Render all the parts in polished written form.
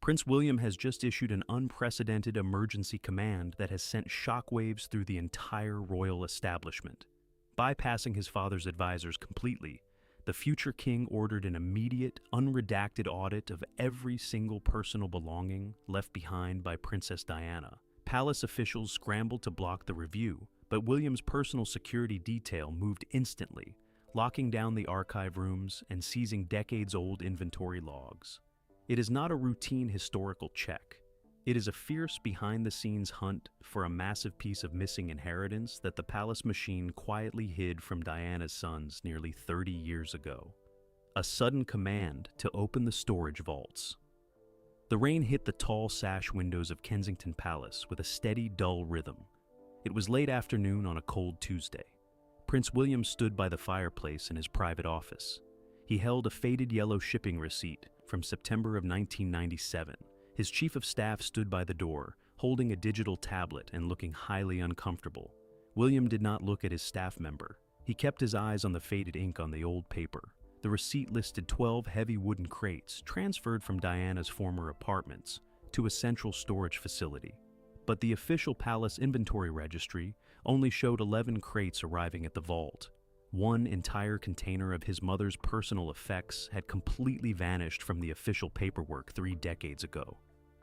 Prince William has just issued an unprecedented emergency command that has sent shockwaves through the entire royal establishment. Bypassing his father's advisors completely, the future king ordered an immediate, unredacted audit of every single personal belonging left behind by Princess Diana. Palace officials scrambled to block the review, but William's personal security detail moved instantly, locking down the archive rooms and seizing decades-old inventory logs. It is not a routine historical check. It is a fierce behind-the-scenes hunt for a massive piece of missing inheritance that the palace machine quietly hid from Diana's sons nearly 30 years ago. A sudden command to open the storage vaults. The rain hit the tall sash windows of Kensington Palace with a steady, dull rhythm. It was late afternoon on a cold Tuesday. Prince William stood by the fireplace in his private office. He held a faded yellow shipping receipt from September of 1997. His chief of staff stood by the door, holding a digital tablet and looking highly uncomfortable. William did not look at his staff member. He kept his eyes on the faded ink on the old paper. The receipt listed 12 heavy wooden crates transferred from Diana's former apartments to a central storage facility. But the official palace inventory registry only showed 11 crates arriving at the vault. One entire container of his mother's personal effects had completely vanished from the official paperwork 3 decades ago.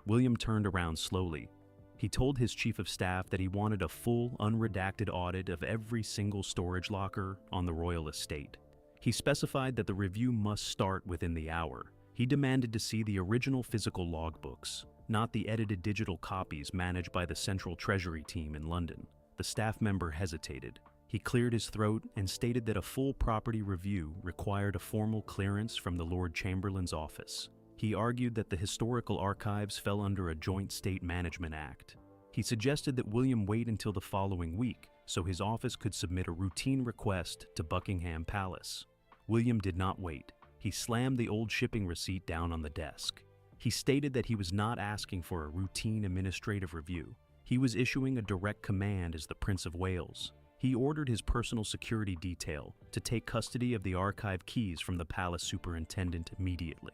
William turned around slowly. He told his chief of staff that he wanted a full, unredacted audit of every single storage locker on the royal estate. He specified that the review must start within the hour. He demanded to see the original physical logbooks, not the edited digital copies managed by the Central Treasury team in London. The staff member hesitated. He cleared his throat and stated that a full property review required a formal clearance from the Lord Chamberlain's office. He argued that the historical archives fell under a Joint State Management Act. He suggested that William wait until the following week so his office could submit a routine request to Buckingham Palace. William did not wait. He slammed the old shipping receipt down on the desk. He stated that he was not asking for a routine administrative review. He was issuing a direct command as the Prince of Wales. He ordered his personal security detail to take custody of the archive keys from the palace superintendent immediately.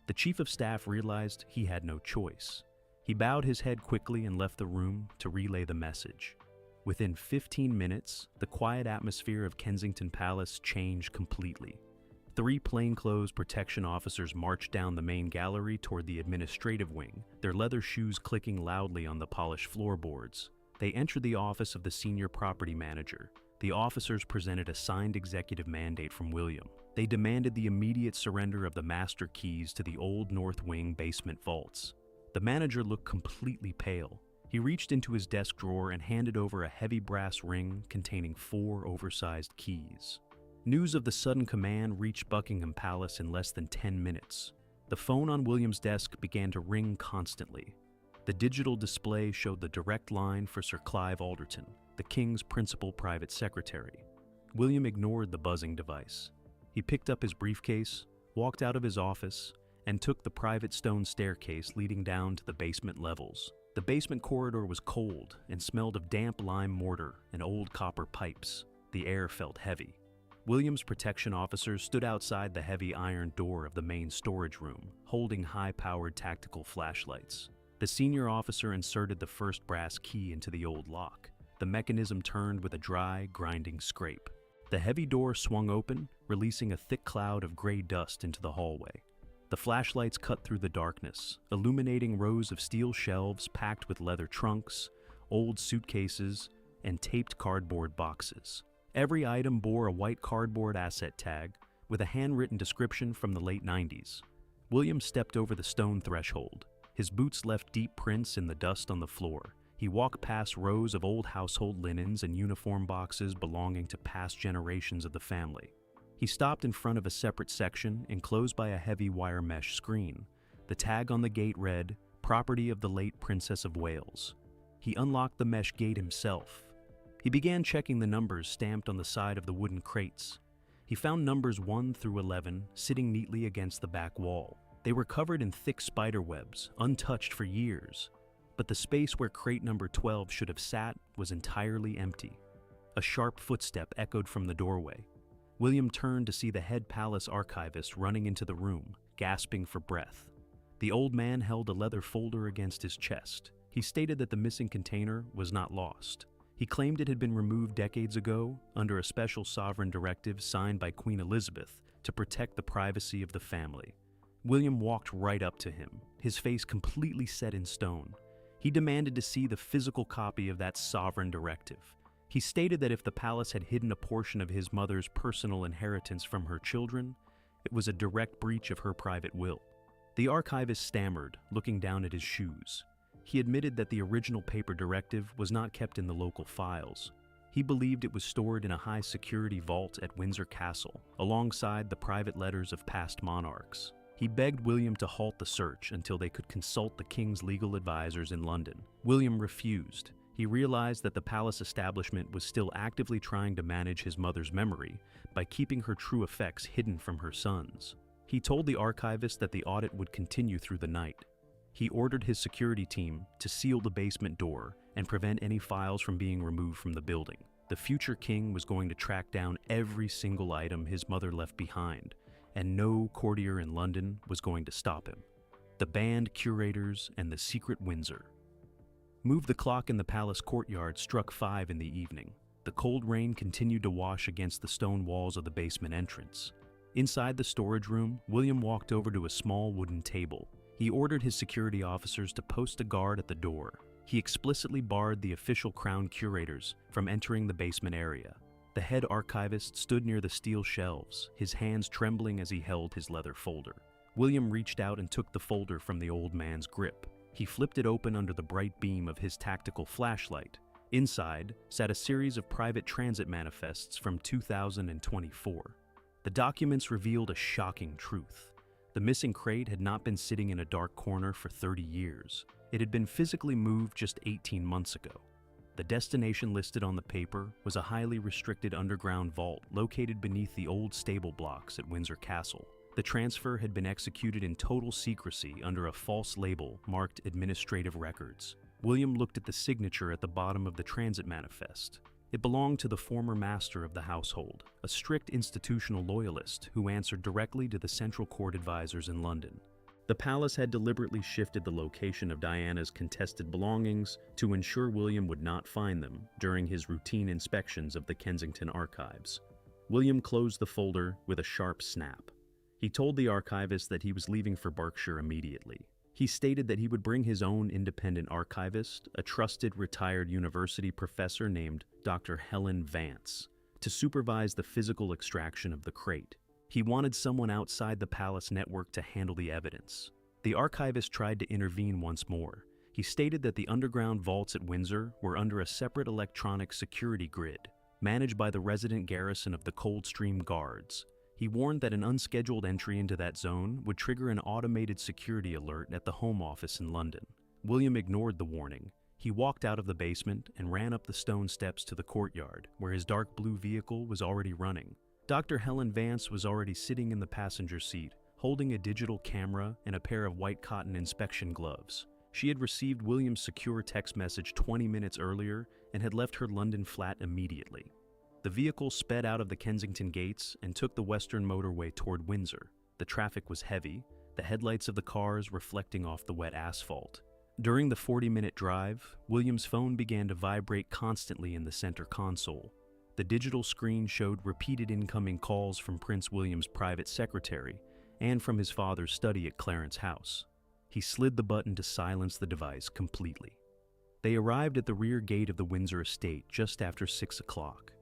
The chief of staff realized he had no choice. He bowed his head quickly and left the room to relay the message. Within 15 minutes, the quiet atmosphere of Kensington Palace changed completely. 3 plainclothes protection officers marched down the main gallery toward the administrative wing, their leather shoes clicking loudly on the polished floorboards. They entered the office of the senior property manager. The officers presented a signed executive mandate from William. They demanded the immediate surrender of the master keys to the old North Wing basement vaults. The manager looked completely pale. He reached into his desk drawer and handed over a heavy brass ring containing 4 oversized keys. News of the sudden command reached Buckingham Palace in less than 10 minutes. The phone on William's desk began to ring constantly. The digital display showed the direct line for Sir Clive Alderton, the King's principal private secretary. William ignored the buzzing device. He picked up his briefcase, walked out of his office, and took the private stone staircase leading down to the basement levels. The basement corridor was cold and smelled of damp lime mortar and old copper pipes. The air felt heavy. William's protection officers stood outside the heavy iron door of the main storage room, holding high-powered tactical flashlights. The senior officer inserted the first brass key into the old lock. The mechanism turned with a dry, grinding scrape. The heavy door swung open, releasing a thick cloud of gray dust into the hallway. The flashlights cut through the darkness, illuminating rows of steel shelves packed with leather trunks, old suitcases, and taped cardboard boxes. Every item bore a white cardboard asset tag with a handwritten description from the late 90s. William stepped over the stone threshold. His boots left deep prints in the dust on the floor. He walked past rows of old household linens and uniform boxes belonging to past generations of the family. He stopped in front of a separate section enclosed by a heavy wire mesh screen. The tag on the gate read, "Property of the late Princess of Wales." He unlocked the mesh gate himself. He began checking the numbers stamped on the side of the wooden crates. He found numbers 1 through 11 sitting neatly against the back wall. They were covered in thick spider webs, untouched for years, but the space where crate number 12 should have sat was entirely empty. A sharp footstep echoed from the doorway. William turned to see the head palace archivist running into the room, gasping for breath. The old man held a leather folder against his chest. He stated that the missing container was not lost. He claimed it had been removed decades ago under a special sovereign directive signed by Queen Elizabeth to protect the privacy of the family. William walked right up to him, his face completely set in stone. He demanded to see the physical copy of that sovereign directive. He stated that if the palace had hidden a portion of his mother's personal inheritance from her children, it was a direct breach of her private will. The archivist stammered, looking down at his shoes. He admitted that the original paper directive was not kept in the local files. He believed it was stored in a high-security vault at Windsor Castle, alongside the private letters of past monarchs. He begged William to halt the search until they could consult the king's legal advisors in London. William refused. He realized that the palace establishment was still actively trying to manage his mother's memory by keeping her true effects hidden from her sons. He told the archivist that the audit would continue through the night. He ordered his security team to seal the basement door and prevent any files from being removed from the building. The future king was going to track down every single item his mother left behind, and no courtier in London was going to stop him. The band curators and the secret Windsor. Move the clock in the palace courtyard struck 5 in the evening. The cold rain continued to wash against the stone walls of the basement entrance. Inside the storage room, William walked over to a small wooden table. He ordered his security officers to post a guard at the door. He explicitly barred the official crown curators from entering the basement area. The head archivist stood near the steel shelves, his hands trembling as he held his leather folder. William reached out and took the folder from the old man's grip. He flipped it open under the bright beam of his tactical flashlight. Inside sat a series of private transit manifests from 2024. The documents revealed a shocking truth. The missing crate had not been sitting in a dark corner for 30 years. It had been physically moved just 18 months ago. The destination listed on the paper was a highly restricted underground vault located beneath the old stable blocks at Windsor Castle. The transfer had been executed in total secrecy under a false label marked Administrative Records. William looked at the signature at the bottom of the transit manifest. It belonged to the former master of the household, a strict institutional loyalist who answered directly to the central court advisors in London. The palace had deliberately shifted the location of Diana's contested belongings to ensure William would not find them during his routine inspections of the Kensington archives. William closed the folder with a sharp snap. He told the archivist that he was leaving for Berkshire immediately. He stated that he would bring his own independent archivist, a trusted retired university professor named Dr. Helen Vance, to supervise the physical extraction of the crate. He wanted someone outside the palace network to handle the evidence. The archivist tried to intervene once more. He stated that the underground vaults at Windsor were under a separate electronic security grid, managed by the resident garrison of the Coldstream Guards. He warned that an unscheduled entry into that zone would trigger an automated security alert at the Home Office in London. William ignored the warning. He walked out of the basement and ran up the stone steps to the courtyard, where his dark blue vehicle was already running. Dr. Helen Vance was already sitting in the passenger seat, holding a digital camera and a pair of white cotton inspection gloves. She had received William's secure text message 20 minutes earlier and had left her London flat immediately. The vehicle sped out of the Kensington gates and took the western motorway toward Windsor. The traffic was heavy, the headlights of the cars reflecting off the wet asphalt. During the 40-minute drive, William's phone began to vibrate constantly in the center console. The digital screen showed repeated incoming calls from Prince William's private secretary and from his father's study at Clarence House. He slid the button to silence the device completely. They arrived at the rear gate of the Windsor estate just after 6 o'clock.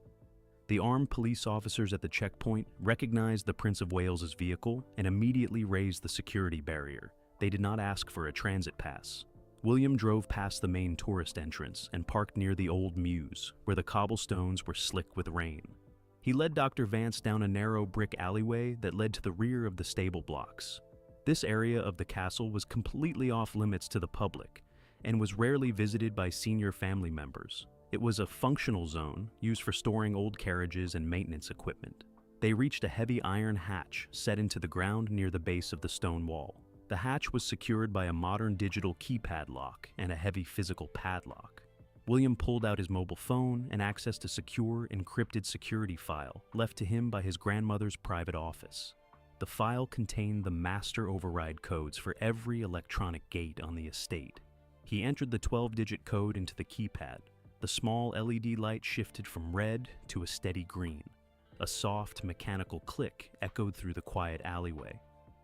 The armed police officers at the checkpoint recognized the Prince of Wales's vehicle and immediately raised the security barrier. They did not ask for a transit pass. William drove past the main tourist entrance and parked near the old mews, where the cobblestones were slick with rain. He led Dr. Vance down a narrow brick alleyway that led to the rear of the stable blocks. This area of the castle was completely off limits to the public and was rarely visited by senior family members. It was a functional zone used for storing old carriages and maintenance equipment. They reached a heavy iron hatch set into the ground near the base of the stone wall. The hatch was secured by a modern digital keypad lock and a heavy physical padlock. William pulled out his mobile phone and accessed a secure, encrypted security file left to him by his grandmother's private office. The file contained the master override codes for every electronic gate on the estate. He entered the 12-digit code into the keypad. The small LED light shifted from red to a steady green. A soft, mechanical click echoed through the quiet alleyway.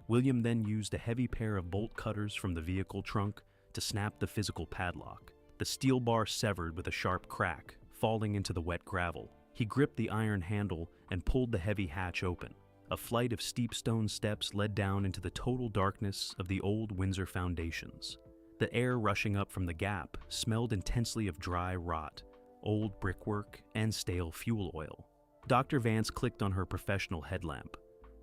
William then used a heavy pair of bolt cutters from the vehicle trunk to snap the physical padlock. The steel bar severed with a sharp crack, falling into the wet gravel. He gripped the iron handle and pulled the heavy hatch open. A flight of steep stone steps led down into the total darkness of the old Windsor foundations. The air rushing up from the gap smelled intensely of dry rot, old brickwork, and stale fuel oil. Dr. Vance clicked on her professional headlamp,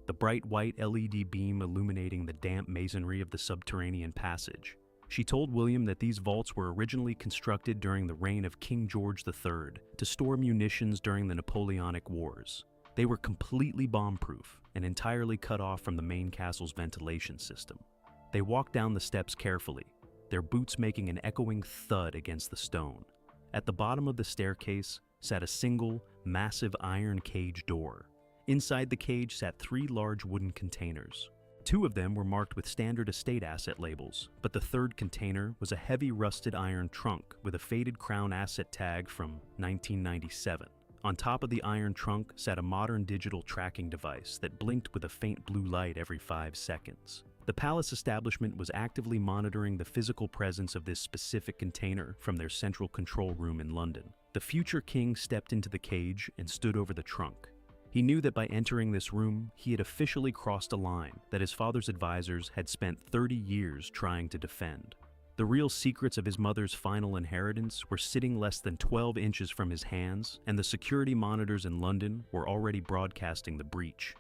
the bright white LED beam illuminating the damp masonry of the subterranean passage. She told William that these vaults were originally constructed during the reign of King George III to store munitions during the Napoleonic Wars. They were completely bomb-proof and entirely cut off from the main castle's ventilation system. They walked down the steps carefully, their boots making an echoing thud against the stone. At the bottom of the staircase sat a single, massive iron cage door. Inside the cage sat 3 large wooden containers. 2 of them were marked with standard estate asset labels, but the third container was a heavy rusted iron trunk with a faded crown asset tag from 1997. On top of the iron trunk sat a modern digital tracking device that blinked with a faint blue light every 5 seconds. The palace establishment was actively monitoring the physical presence of this specific container from their central control room in London. The future king stepped into the cage and stood over the trunk. He knew that by entering this room, he had officially crossed a line that his father's advisors had spent 30 years trying to defend. The real secrets of his mother's final inheritance were sitting less than 12 inches from his hands, and the security monitors in London were already broadcasting the breach.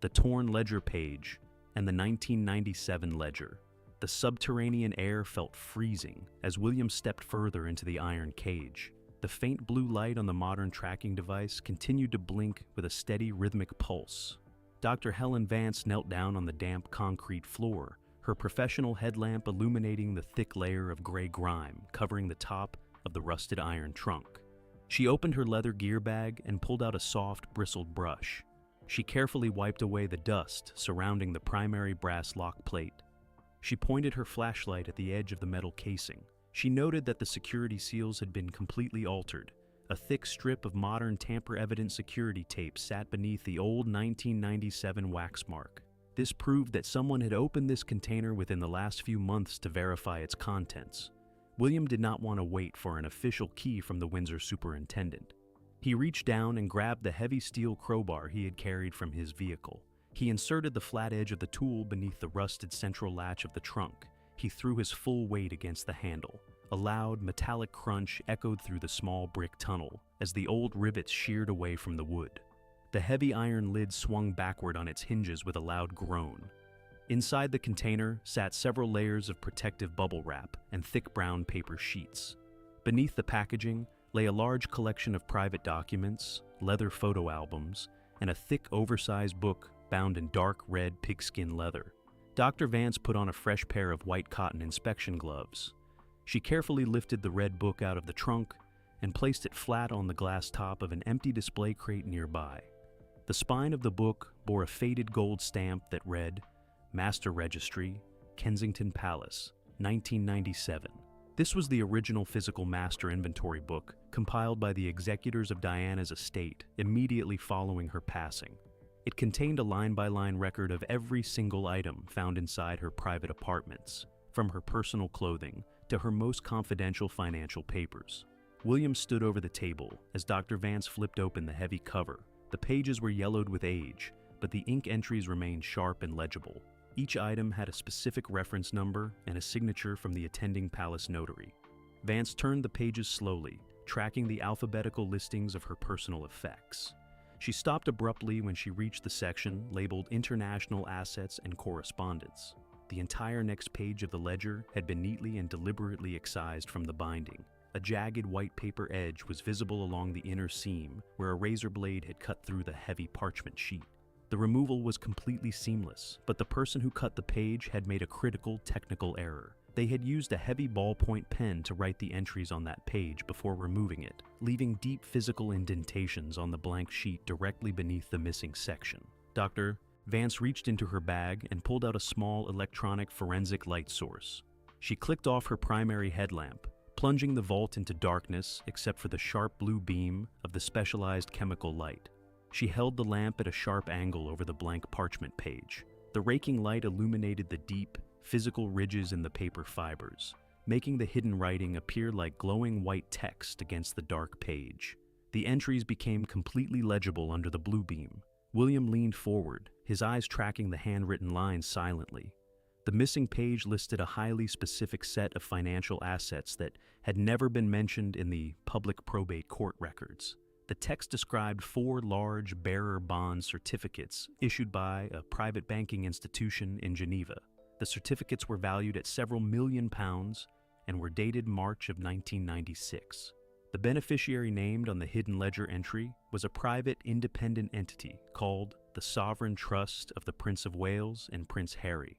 The torn ledger page and the 1997 ledger. The subterranean air felt freezing as William stepped further into the iron cage. The faint blue light on the modern tracking device continued to blink with a steady rhythmic pulse. Dr. Helen Vance knelt down on the damp concrete floor, her professional headlamp illuminating the thick layer of gray grime covering the top of the rusted iron trunk. She opened her leather gear bag and pulled out a soft, bristled brush. She carefully wiped away the dust surrounding the primary brass lock plate. She pointed her flashlight at the edge of the metal casing. She noted that the security seals had been completely altered. A thick strip of modern tamper-evident security tape sat beneath the old 1997 wax mark. This proved that someone had opened this container within the last few months to verify its contents. William did not want to wait for an official key from the Windsor superintendent. He reached down and grabbed the heavy steel crowbar he had carried from his vehicle. He inserted the flat edge of the tool beneath the rusted central latch of the trunk. He threw his full weight against the handle. A loud, metallic crunch echoed through the small brick tunnel as the old rivets sheared away from the wood. The heavy iron lid swung backward on its hinges with a loud groan. Inside the container sat several layers of protective bubble wrap and thick brown paper sheets. Beneath the packaging lay a large collection of private documents, leather photo albums, and a thick, oversized book bound in dark red pigskin leather. Dr. Vance put on a fresh pair of white cotton inspection gloves. She carefully lifted the red book out of the trunk and placed it flat on the glass top of an empty display crate nearby. The spine of the book bore a faded gold stamp that read, Master Registry, Kensington Palace, 1997. This was the original physical master inventory book compiled by the executors of Diana's estate immediately following her passing. It contained a line-by-line record of every single item found inside her private apartments, from her personal clothing to her most confidential financial papers. William stood over the table as Dr. Vance flipped open the heavy cover. The pages were yellowed with age, but the ink entries remained sharp and legible. Each item had a specific reference number and a signature from the attending palace notary. Vance turned the pages slowly, tracking the alphabetical listings of her personal effects. She stopped abruptly when she reached the section labeled International Assets and Correspondence. The entire next page of the ledger had been neatly and deliberately excised from the binding. A jagged white paper edge was visible along the inner seam where a razor blade had cut through the heavy parchment sheet. The removal was completely seamless, but the person who cut the page had made a critical technical error. They had used a heavy ballpoint pen to write the entries on that page before removing it, leaving deep physical indentations on the blank sheet directly beneath the missing section. Dr. Vance reached into her bag and pulled out a small electronic forensic light source. She clicked off her primary headlamp, plunging the vault into darkness except for the sharp blue beam of the specialized chemical light. She held the lamp at a sharp angle over the blank parchment page. The raking light illuminated the deep, physical ridges in the paper fibers, making the hidden writing appear like glowing white text against the dark page. The entries became completely legible under the blue beam. William leaned forward, his eyes tracking the handwritten lines silently. The missing page listed a highly specific set of financial assets that had never been mentioned in the public probate court records. The text described 4 large bearer bond certificates issued by a private banking institution in Geneva. The certificates were valued at several million pounds and were dated March of 1996. The beneficiary named on the hidden ledger entry was a private independent entity called the Sovereign Trust of the Prince of Wales and Prince Harry.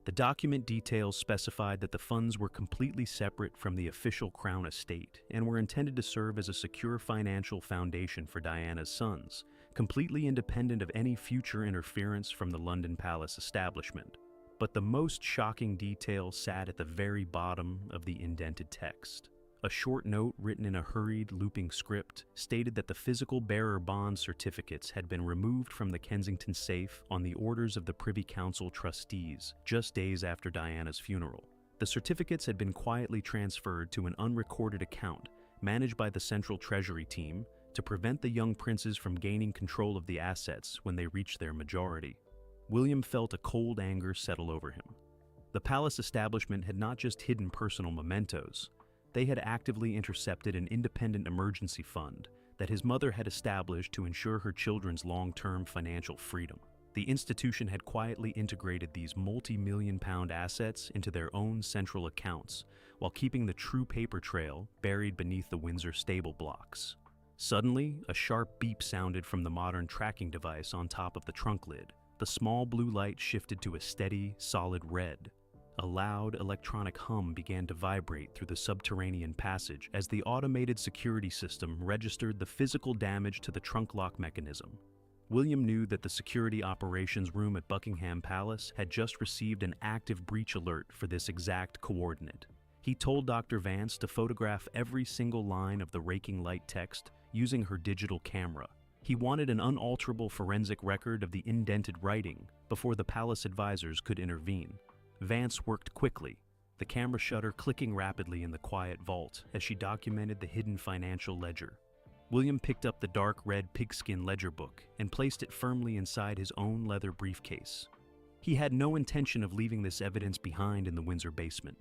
The document details specified that the funds were completely separate from the official Crown estate and were intended to serve as a secure financial foundation for Diana's sons, completely independent of any future interference from the London Palace establishment. But the most shocking detail sat at the very bottom of the indented text. A short note written in a hurried, looping script stated that the physical bearer bond certificates had been removed from the Kensington safe on the orders of the Privy Council trustees just days after Diana's funeral. The certificates had been quietly transferred to an unrecorded account managed by the Central Treasury team to prevent the young princes from gaining control of the assets when they reached their majority. William felt a cold anger settle over him. The palace establishment had not just hidden personal mementos. They had actively intercepted an independent emergency fund that his mother had established to ensure her children's long-term financial freedom. The institution had quietly integrated these multi-million-pound assets into their own central accounts while keeping the true paper trail buried beneath the Windsor stable blocks. Suddenly, a sharp beep sounded from the modern tracking device on top of the trunk lid. The small blue light shifted to a steady, solid red. A loud electronic hum began to vibrate through the subterranean passage as the automated security system registered the physical damage to the trunk lock mechanism. William knew that the security operations room at Buckingham Palace had just received an active breach alert for this exact coordinate. He told Dr. Vance to photograph every single line of the raking light text using her digital camera. He wanted an unalterable forensic record of the indented writing before the palace advisors could intervene. Vance worked quickly, the camera shutter clicking rapidly in the quiet vault as she documented the hidden financial ledger. William picked up the dark red pigskin ledger book and placed it firmly inside his own leather briefcase. He had no intention of leaving this evidence behind in the Windsor basement.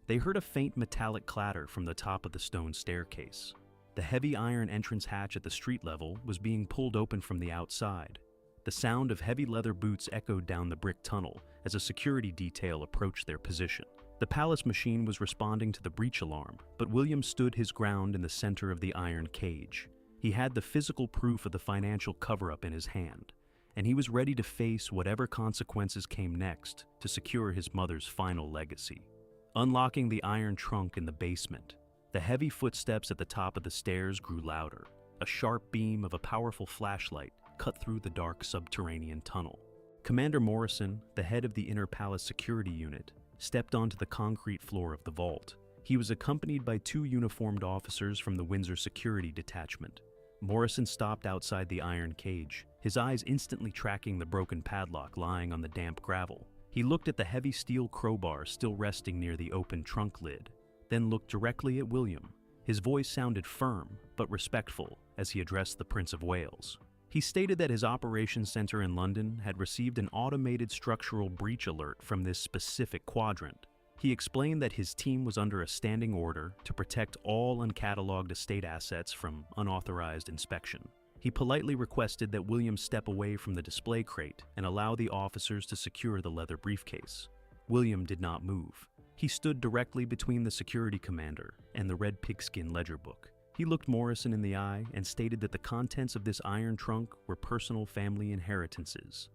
They heard a faint metallic clatter from the top of the stone staircase. The heavy iron entrance hatch at the street level was being pulled open from the outside. The sound of heavy leather boots echoed down the brick tunnel as a security detail approached their position. The palace machine was responding to the breach alarm, but William stood his ground in the center of the iron cage. He had the physical proof of the financial cover-up in his hand, and he was ready to face whatever consequences came next to secure his mother's final legacy. Unlocking the iron trunk in the basement, the heavy footsteps at the top of the stairs grew louder. A sharp beam of a powerful flashlight cut through the dark subterranean tunnel. Commander Morrison, the head of the Inner Palace Security Unit, stepped onto the concrete floor of the vault. He was accompanied by 2 uniformed officers from the Windsor Security Detachment. Morrison stopped outside the iron cage, his eyes instantly tracking the broken padlock lying on the damp gravel. He looked at the heavy steel crowbar still resting near the open trunk lid, then looked directly at William. His voice sounded firm but respectful as he addressed the Prince of Wales. He stated that his operations center in London had received an automated structural breach alert from this specific quadrant. He explained that his team was under a standing order to protect all uncatalogued estate assets from unauthorized inspection. He politely requested that William step away from the display crate and allow the officers to secure the leather briefcase. William did not move. He stood directly between the security commander and the red pigskin ledger book. He looked Morrison in the eye and stated that the contents of this iron trunk were personal family inheritances,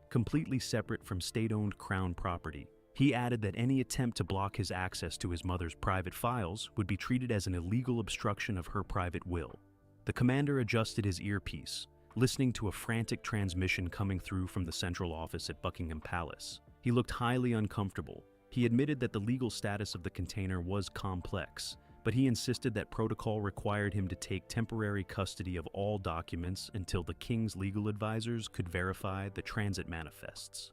completely separate from state-owned crown property. He added that any attempt to block his access to his mother's private files would be treated as an illegal obstruction of her private will. The commander adjusted his earpiece, listening to a frantic transmission coming through from the central office at Buckingham Palace. He looked highly uncomfortable. He admitted that the legal status of the container was complex, but he insisted that protocol required him to take temporary custody of all documents until the king's legal advisors could verify the transit manifests.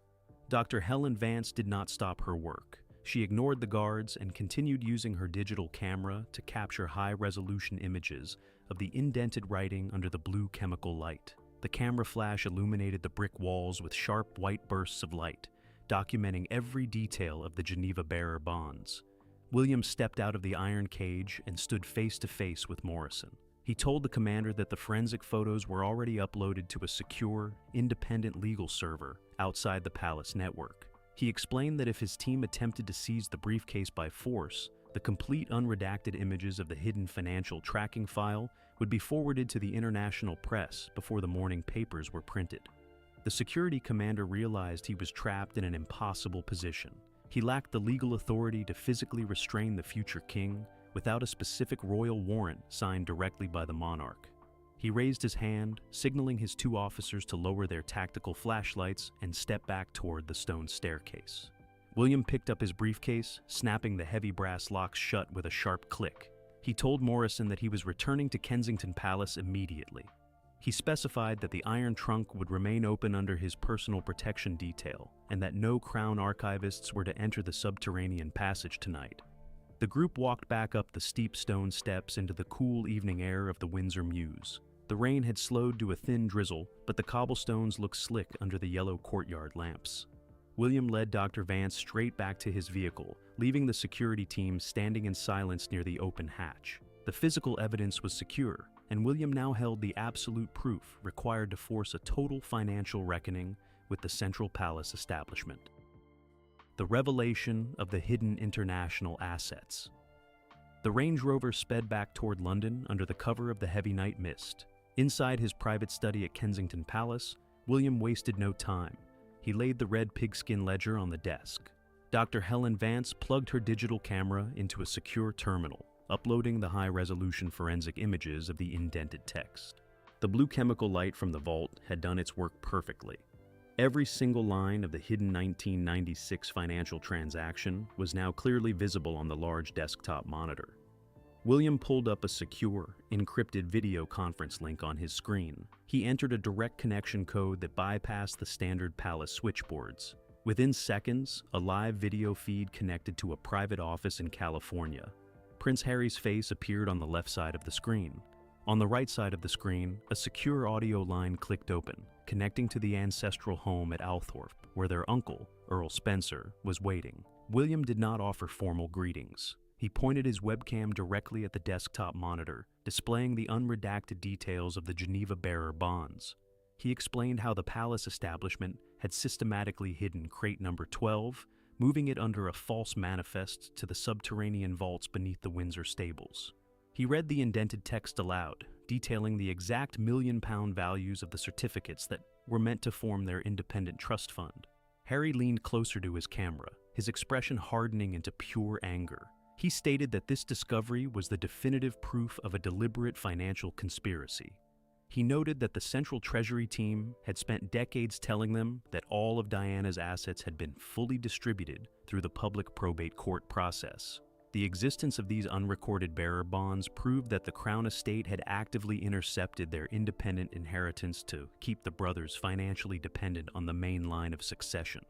Dr. Helen Vance did not stop her work. She ignored the guards and continued using her digital camera to capture high-resolution images of the indented writing under the blue chemical light. The camera flash illuminated the brick walls with sharp white bursts of light, documenting every detail of the Geneva bearer bonds. William stepped out of the iron cage and stood face to face with Morrison. He told the commander that the forensic photos were already uploaded to a secure, independent legal server outside the palace network. He explained that if his team attempted to seize the briefcase by force, the complete unredacted images of the hidden financial tracking file would be forwarded to the international press before the morning papers were printed. The security commander realized he was trapped in an impossible position. He lacked the legal authority to physically restrain the future king without a specific royal warrant signed directly by the monarch. He raised his hand, signaling his two officers to lower their tactical flashlights and step back toward the stone staircase. William picked up his briefcase, snapping the heavy brass locks shut with a sharp click. He told Morrison that he was returning to Kensington Palace immediately. He specified that the iron trunk would remain open under his personal protection detail and that no crown archivists were to enter the subterranean passage tonight. The group walked back up the steep stone steps into the cool evening air of the Windsor Mews. The rain had slowed to a thin drizzle, but the cobblestones looked slick under the yellow courtyard lamps. William led Dr. Vance straight back to his vehicle, leaving the security team standing in silence near the open hatch. The physical evidence was secure, and William now held the absolute proof required to force a total financial reckoning with the Central Palace establishment. The revelation of the hidden international assets. The Range Rover sped back toward London under the cover of the heavy night mist. Inside his private study at Kensington Palace, William wasted no time. He laid the red pigskin ledger on the desk. Dr. Helen Vance plugged her digital camera into a secure terminal, uploading the high-resolution forensic images of the indented text. The blue chemical light from the vault had done its work perfectly. Every single line of the hidden 1996 financial transaction was now clearly visible on the large desktop monitor. William pulled up a secure, encrypted video conference link on his screen. He entered a direct connection code that bypassed the standard palace switchboards. Within seconds, a live video feed connected to a private office in California. Prince Harry's face appeared on the left side of the screen. On the right side of the screen, a secure audio line clicked open, connecting to the ancestral home at Althorpe, where their uncle, Earl Spencer, was waiting. William did not offer formal greetings. He pointed his webcam directly at the desktop monitor, displaying the unredacted details of the Geneva bearer bonds. He explained how the palace establishment had systematically hidden crate number 12, moving it under a false manifest to the subterranean vaults beneath the Windsor stables. He read the indented text aloud, detailing the exact £1,000,000 values of the certificates that were meant to form their independent trust fund. Harry leaned closer to his camera, his expression hardening into pure anger. He stated that this discovery was the definitive proof of a deliberate financial conspiracy. He noted that the Central Treasury team had spent decades telling them that all of Diana's assets had been fully distributed through the public probate court process. The existence of these unrecorded bearer bonds proved that the Crown Estate had actively intercepted their independent inheritance to keep the brothers financially dependent on the main line of succession.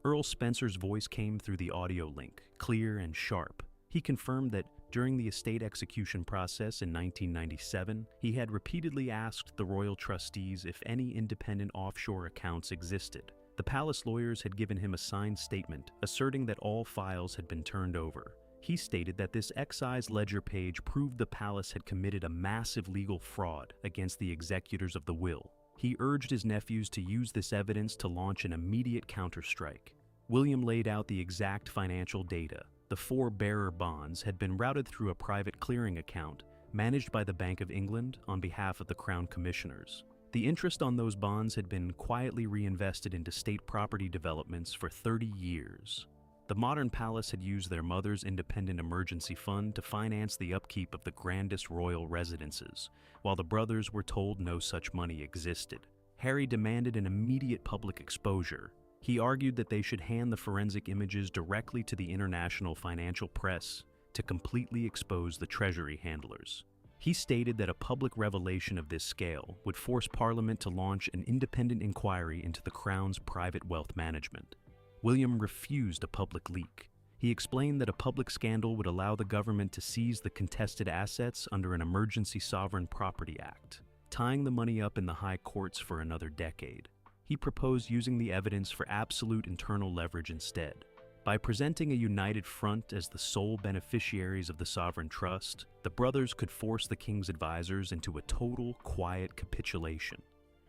Earl Spencer's voice came through the audio link, clear and sharp. He confirmed that during the estate execution process in 1997, he had repeatedly asked the royal trustees if any independent offshore accounts existed. The palace lawyers had given him a signed statement asserting that all files had been turned over. He stated that this excise ledger page proved the palace had committed a massive legal fraud against the executors of the will. He urged his nephews to use this evidence to launch an immediate counterstrike. William laid out the exact financial data. The 4 bearer bonds had been routed through a private clearing account managed by the Bank of England on behalf of the Crown Commissioners. The interest on those bonds had been quietly reinvested into state property developments for 30 years. The modern palace had used their mother's independent emergency fund to finance the upkeep of the grandest royal residences, while the brothers were told no such money existed. Harry demanded an immediate public exposure. He argued that they should hand the forensic images directly to the international financial press to completely expose the treasury handlers. He stated that a public revelation of this scale would force Parliament to launch an independent inquiry into the Crown's private wealth management. William refused a public leak. He explained that a public scandal would allow the government to seize the contested assets under an Emergency Sovereign Property Act, tying the money up in the high courts for another decade. He proposed using the evidence for absolute internal leverage instead. By presenting a united front as the sole beneficiaries of the sovereign trust, the brothers could force the king's advisors into a total, quiet capitulation.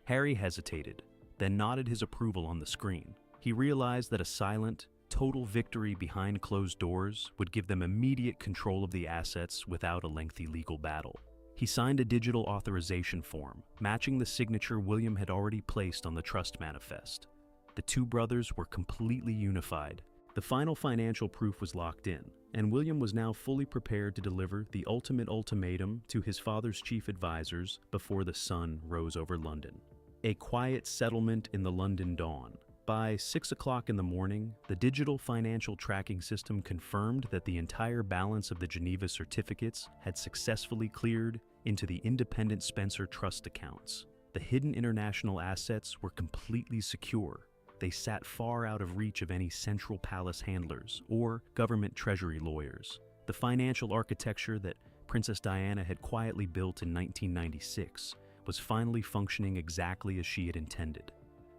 Harry hesitated, then nodded his approval on the screen. He realized that a silent, total victory behind closed doors would give them immediate control of the assets without a lengthy legal battle. He signed a digital authorization form, matching the signature William had already placed on the trust manifest. The two brothers were completely unified. The final financial proof was locked in, and William was now fully prepared to deliver the ultimate ultimatum to his father's chief advisors before the sun rose over London. A quiet settlement in the London dawn. By 6 o'clock in the morning, the digital financial tracking system confirmed that the entire balance of the Geneva certificates had successfully cleared into the independent Spencer Trust accounts. The hidden international assets were completely secure. They sat far out of reach of any central palace handlers or government treasury lawyers. The financial architecture that Princess Diana had quietly built in 1996 was finally functioning exactly as she had intended.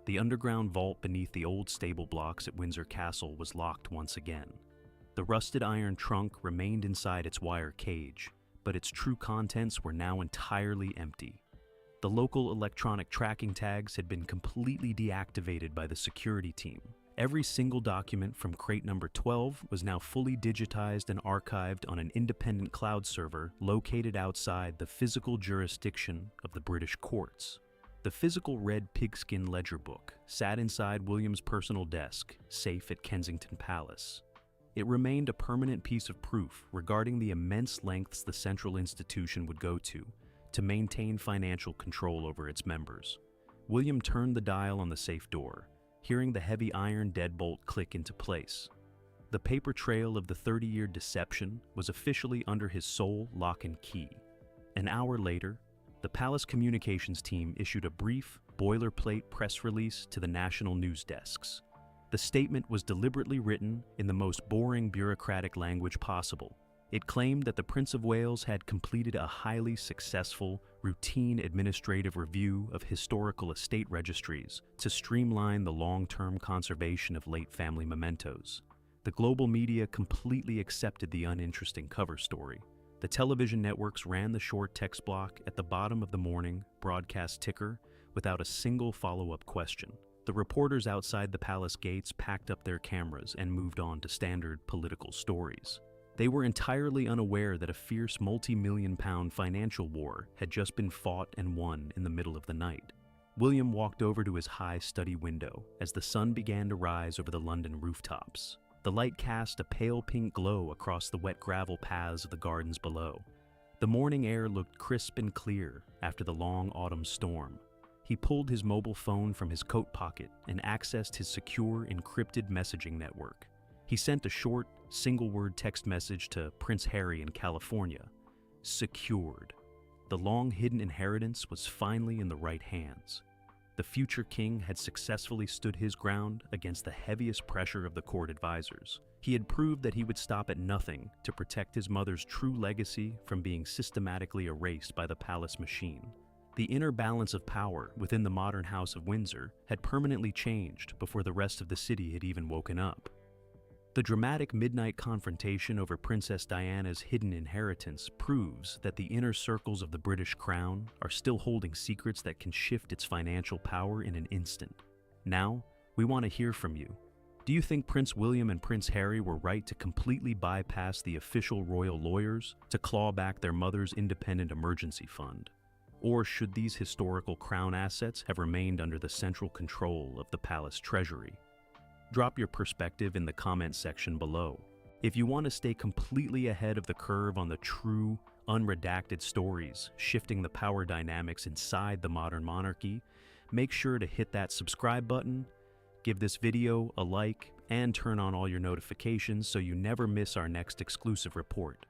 The underground vault beneath the old stable blocks at Windsor Castle was locked once again. The rusted iron trunk remained inside its wire cage, but its true contents were now entirely empty. The local electronic tracking tags had been completely deactivated by the security team. Every single document from crate number 12 was now fully digitized and archived on an independent cloud server located outside the physical jurisdiction of the British courts. The physical red pigskin ledger book sat inside William's personal desk, safe at Kensington Palace. It remained a permanent piece of proof regarding the immense lengths the central institution would go to maintain financial control over its members. William turned the dial on the safe door, hearing the heavy iron deadbolt click into place. The paper trail of the 30-year deception was officially under his sole lock and key. An hour later, the palace communications team issued a brief, boilerplate press release to the national news desks. The statement was deliberately written in the most boring bureaucratic language possible. It claimed that the Prince of Wales had completed a highly successful, routine administrative review of historical estate registries to streamline the long-term conservation of late family mementos. The global media completely accepted the uninteresting cover story. The television networks ran the short text block at the bottom of the morning broadcast ticker without a single follow-up question. The reporters outside the palace gates packed up their cameras and moved on to standard political stories. They were entirely unaware that a fierce multi-million-pound financial war had just been fought and won in the middle of the night. William walked over to his high study window as the sun began to rise over the London rooftops. The light cast a pale pink glow across the wet gravel paths of the gardens below. The morning air looked crisp and clear after the long autumn storm. He pulled his mobile phone from his coat pocket and accessed his secure, encrypted messaging network. He sent a short, single-word text message to Prince Harry in California. Secured. The long-hidden inheritance was finally in the right hands. The future king had successfully stood his ground against the heaviest pressure of the court advisors. He had proved that he would stop at nothing to protect his mother's true legacy from being systematically erased by the palace machine. The inner balance of power within the modern House of Windsor had permanently changed before the rest of the city had even woken up. The dramatic midnight confrontation over Princess Diana's hidden inheritance proves that the inner circles of the British Crown are still holding secrets that can shift its financial power in an instant. Now, we want to hear from you. Do you think Prince William and Prince Harry were right to completely bypass the official royal lawyers to claw back their mother's independent emergency fund? Or should these historical crown assets have remained under the central control of the palace treasury? Drop your perspective in the comment section below. If you want to stay completely ahead of the curve on the true, unredacted stories shifting the power dynamics inside the modern monarchy, make sure to hit that subscribe button, give this video a like, and turn on all your notifications so you never miss our next exclusive report.